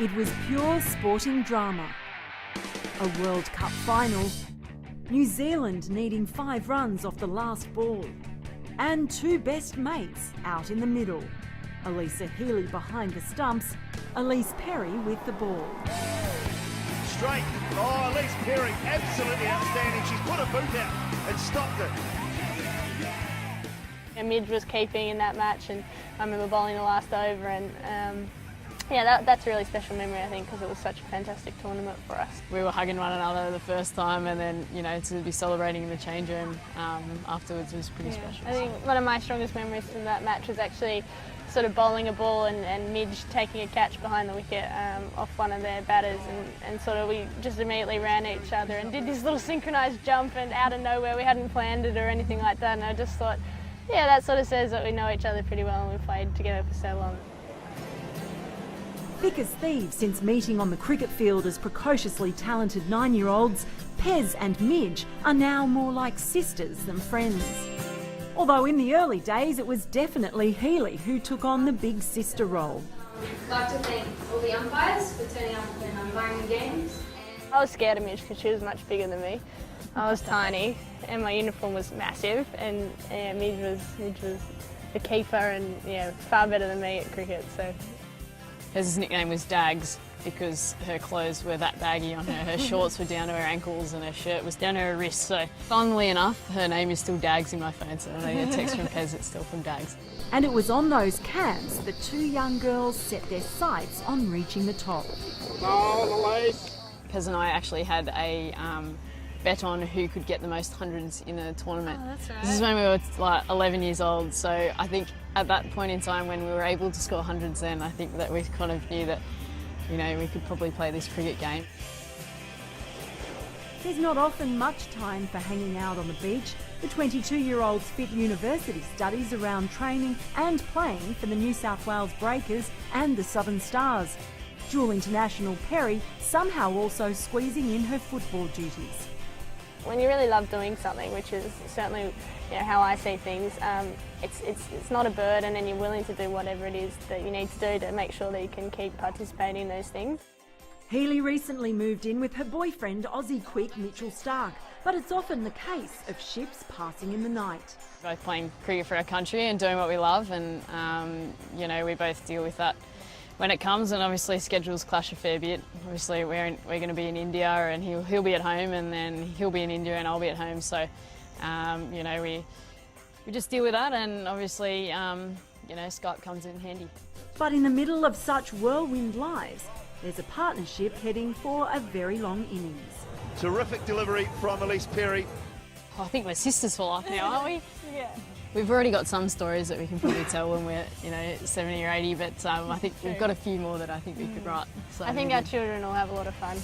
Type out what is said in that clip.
It was pure sporting drama. A World Cup final, New Zealand needing 5 runs off the last ball, and 2 best mates out in the middle. Alyssa Healy behind the stumps, Ellyse with the ball. Straight. Oh, Ellyse Perry, absolutely outstanding. She's put a boot out and stopped it. Midge was keeping in that match, and I remember bowling the last over, and yeah, that's a really special memory, I think, because it was such a fantastic tournament for us. We were hugging one another the first time, and then, you know, to be celebrating in the change room afterwards was pretty special. I think one of my strongest memories from that match was actually sort of bowling a ball and Midge taking a catch behind the wicket off one of their batters, and sort of we just immediately ran at each other and did this little synchronised jump, and out of nowhere, we hadn't planned it or anything like that, and I just thought, yeah, that sort of says that we know each other pretty well and we've played together for so long. Thick as thieves since meeting on the cricket field as precociously talented 9-year-olds, Pez and Midge are now more like sisters than friends. Although in the early days it was definitely Healy who took on the big sister role. I'd like to thank all the umpires for turning up and umpiring the games. I was scared of Midge because she was much bigger than me. I was tiny and my uniform was massive, and yeah, Midge was the keeper and yeah, far better than me at cricket. So His nickname was Dags because her clothes were that baggy on her. Her shorts were down to her ankles and her shirt was down to her wrists. So funnily enough, her name is still Dags in my phone, so when I get a text from Pez, it's still from Dags. And it was on those camps that 2 young girls set their sights on reaching the top. Pez and I actually had a bet on who could get the most hundreds in a tournament. Oh, that's right. This is when we were like 11 years old, so I think at that point in time when we were able to score hundreds then, I think that we kind of knew that, you know, we could probably play this cricket game. There's not often much time for hanging out on the beach. The 22-year-olds fit university studies around training and playing for the New South Wales Breakers and the Southern Stars. Dual international Perry somehow also squeezing in her football duties. when you really love doing something, which is certainly how I see things, it's not a burden, and you're willing to do whatever it is that you need to do to make sure that you can keep participating in those things. Healy recently moved in with her boyfriend, Aussie quick Mitchell Stark, but it's often the case of ships passing in the night. Both playing cricket for our country and doing what we love, and we both deal with that when it comes, and obviously schedules clash a fair bit. Obviously we're going to be in India and he'll be at home, and then he'll be in India and I'll be at home, so we just deal with that, and obviously Skype comes in handy. But in the middle of such whirlwind lives, there's a partnership heading for a very long innings. Terrific delivery from Ellyse Perry. I think we're sisters for life now, aren't we? Yeah. We've already got some stories that we can probably tell when we're 70 or 80, but I think we've got a few more that I think we could write. So I think our children will have a lot of fun.